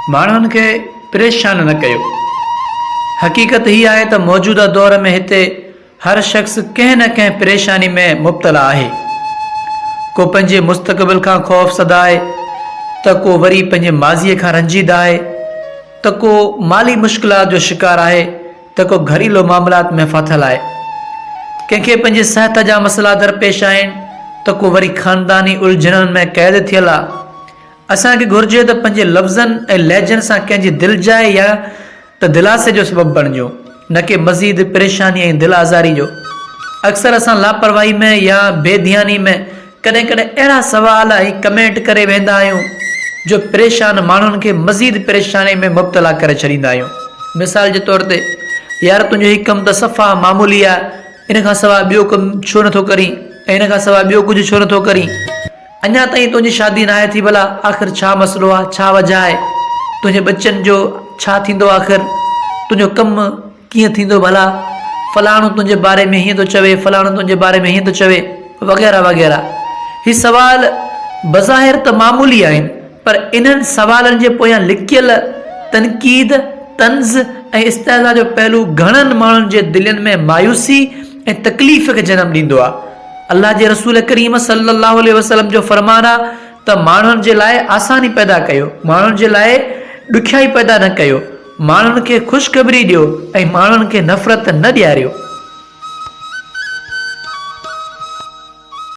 माण्हुनि खे परेशान न कयो। हक़ीक़त हीअ आहे त मौजूदा दौर में हिते हर शख़्स कंहिं न कंहिं परेशानी में मुब्तला आहे। को पंहिंजे मुस्तक़बिल खां ख़ौफ़ ज़दा आहे, त को वरी पंहिंजे माज़ीअ खां रंजीदा आहे, त को माली मुश्किलात जो शिकार आहे, त को घरेलू मामलात में फाथल आहे। कंहिंखे पंहिंजे सिहत जा मसइला दरपेश आहिनि, त को वरी ख़ानदानी उलझननि में क़ैद थियल आहे। असांखे घुर्जे त पंहिंजे लफ़्ज़नि ऐं लहजनि सां कंहिंजी दिलि जाए या त दिलासे जो सबबु बणिजो, न कि मज़ीद परेशानी ऐं दिल आज़ारी जो। अक्सर असां लापरवाही में या बेध्यानी में कॾहिं कॾहिं अहिड़ा सवाल ऐं कमेंट करे वेंदा आहियूं जो परेशान माण्हुनि खे मज़ीद परेशानी में मुब्तला करे छॾींदा आहियूं। मिसाल जे तौर ते, यार तुंहिंजो हीउ कमु त सफ़ा मामूली आहे, इन खां सवाइ ॿियो कमु छो नथो करीं, ऐं इन खां सवाइ ॿियो कुझु छो नथो करीं। अञा ताईं तुंहिंजी शादी न आहे थी, भला आख़िर छा मसइलो आहे, छा वजह आहे, तुंहिंजे बच्चनि जो छा थींदो, आख़िर तुंहिंजो कमु कीअं थींदो, भला फलाणो तुंहिंजे बारे में हीअं थो चवे, फलाणो तुंहिंजे बारे में हीअं थो चवे, वग़ैरह वग़ैरह। हीउ सवाल बज़ाहिर त मामूली आहिनि, पर इन्हनि सवालनि जे पोयां लिकियल तनक़ीद, तंज़ ऐं इस्तेज़ा जो पहलू घणनि माण्हुनि जे दिलनि में मायूसी ऐं तकलीफ़ खे जनम ॾींदो आहे। अल्लाह जे रसूल करीम सल्लल्लाहु अलैहि वसल्लम जो फरमान आहे त माण्हुनि जे लाइ आसानी पैदा कयो, माण्हुनि जे लाइ ॾुखियाई पैदा न कयो, माण्हुनि खे ख़ुशख़बरी ॾियो ऐं माण्हुनि खे नफ़रत न ॾियारियो।